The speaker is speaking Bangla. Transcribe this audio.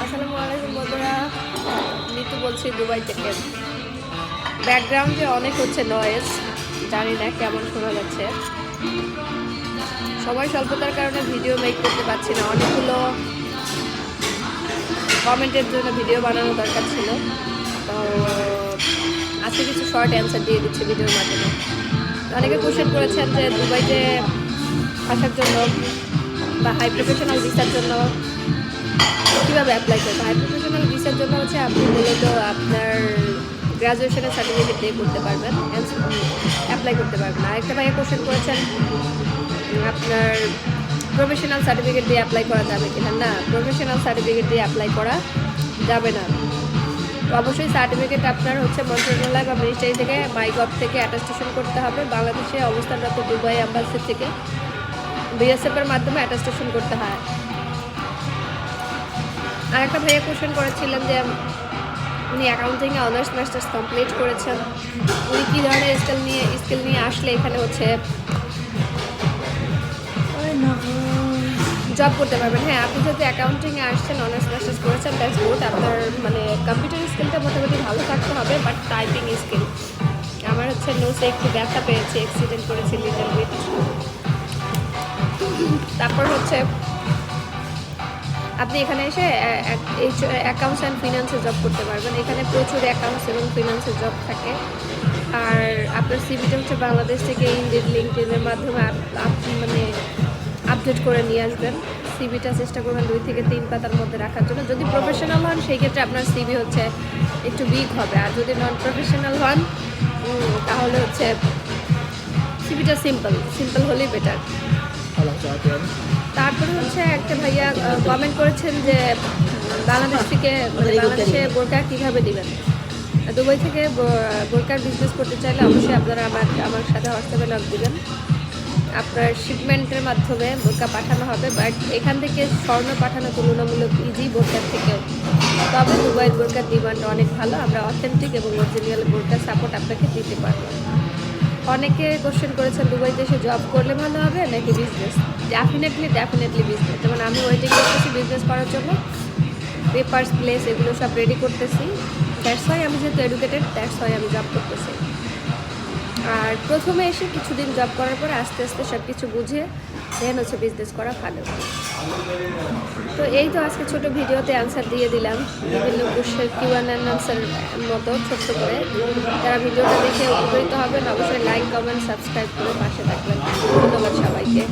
আসসালামু আলাইকুম বন্ধুরা, নিতু বলছি দুবাই থেকে। ব্যাকগ্রাউন্ডে অনেক হচ্ছে নয়েজ, জানি না কেমন শোনা যাচ্ছে। সময় স্বল্পতার কারণে ভিডিও মেক করতে পারছি না। অনেকগুলো কমেন্টের জন্য ভিডিও বানানো দরকার ছিল, তো আজকে কিছু শর্ট অ্যান্সার দিয়ে দিচ্ছি ভিডিওর মাধ্যমে। অনেকে কোশ্চেন করেছেন যে দুবাইতে আসার জন্য বা হাই প্রফেশনাল ভিসার জন্য কীভাবে অ্যাপ্লাই করবে। হাই প্রফেশনাল ভিসার জন্য হচ্ছে আপনি মূলত আপনার গ্র্যাজুয়েশনের সার্টিফিকেট দিয়ে করতে পারবেন, অ্যাপ্লাই করতে পারবেন। আরেকটা ভাইয়া কোশ্চেন করেছেন আপনার প্রফেশনাল সার্টিফিকেট দিয়ে অ্যাপ্লাই করা যাবে কিনা। না, প্রফেশনাল সার্টিফিকেট দিয়ে অ্যাপ্লাই করা যাবে না। তো অবশ্যই সার্টিফিকেট আপনার হচ্ছে মন্ত্রণালয় বা মিনিস্ট্রি থেকে মাইগভ থেকে অ্যাটাস্টেশন করতে হবে। বাংলাদেশে অবস্থানরত দুবাই অ্যাম্বাসি থেকে বিএসএফের মাধ্যমে অ্যাটাস্টেশন করতে হয়। আরেকটা ভাইয়া কোশ্চেন করেছিলেন যে উনি অ্যাকাউন্টিংয়ে অনার্স মাস্টার্স কমপ্লিট করেছেন, উনি কী ধরনের স্কিল নিয়ে আসলে এখানে হচ্ছে জব করতে পারবেন। হ্যাঁ, আপনি যদি অ্যাকাউন্টিংয়ে আসছেন, অনার্স মাস্টার্স করেছেন, দ্যাটস গুড। আপনার মানে কম্পিউটার স্কিলটা মোটামুটি ভালো থাকতে হবে, বাট টাইপিং স্কিল আমার হচ্ছে নোসে একটু ব্যথা পেয়েছি, অ্যাক্সিডেন্ট করেছি লিটল বিট। তারপর হচ্ছে আপনি এখানে এসে অ্যাকাউন্টস অ্যান্ড ফিনান্সে জব করতে পারবেন। এখানে প্রচুর অ্যাকাউন্টস এবং ফিনান্সের জব থাকে। আর আপনার সিভিটা হচ্ছে বাংলাদেশ থেকে ইনডিড লিঙ্কডিনের মাধ্যমে মানে আপডেট করে নিয়ে আসবেন। সিভিটা চেষ্টা করবেন 2 থেকে 3 পাতার মধ্যে রাখার জন্য। যদি প্রফেশনাল হন সেই ক্ষেত্রে আপনার সিভি হচ্ছে একটু বিগ হবে, আর যদি নন প্রফেশনাল হন তাহলে হচ্ছে সিভিটা সিম্পল হলেই বেটার। তারপরে হচ্ছে একটা ভাইয়া কমেন্ট করেছেন যে বাংলাদেশ থেকে মানে বাংলাদেশে বোরকা কীভাবে দিবেন। দুবাই থেকে বোরকার বিজনেস করতে চাইলে অবশ্যই আপনারা আমার সাথে হোয়াটসঅ্যাপে লগ দিবেন। আপনার শিপমেন্টের মাধ্যমে বোরকা পাঠানো হবে, বাট এখান থেকে স্বর্ণ পাঠানো তুলনামূলক ইজি বোরকার থেকেও। তবে দুবাইয়ের বোরকার ডিমান্ড অনেক ভালো, আমরা অথেন্টিক এবং অরিজিনাল বোরকার সাপোর্ট আপনাকে দিতে পারবো। অনেকে কোশ্চেন করেছেন দুবাই দেশে জব করলে ভালো হবে নাকি বিজনেস। Definitely business. যেমন আমি ওয়েটিং করতেছি বিজনেস করার জন্য, পেপারস প্লেস এগুলো সব রেডি করতেছি। দ্যাটস ওয়াই আমি যেহেতু এডুকেটেড, দ্যাটস ওয়াই আমি জব করতেছি। আর প্রথমে এসে কিছুদিন জব করার পরে আস্তে আস্তে সব কিছু বুঝে দেন হচ্ছে বিজনেস করা ভালো। তো এই তো আজকে ছোটো ভিডিওতে অ্যান্সার দিয়ে দিলাম, বিভিন্ন কোশ্চেন Q&A মতো ছোট্ট করে। যারা ভিডিওটা দেখে উপকৃত হবেন অবশ্যই লাইক কমেন্ট সাবস্ক্রাইব করে পাশে থাকবেন। ধন্যবাদ সবাইকে।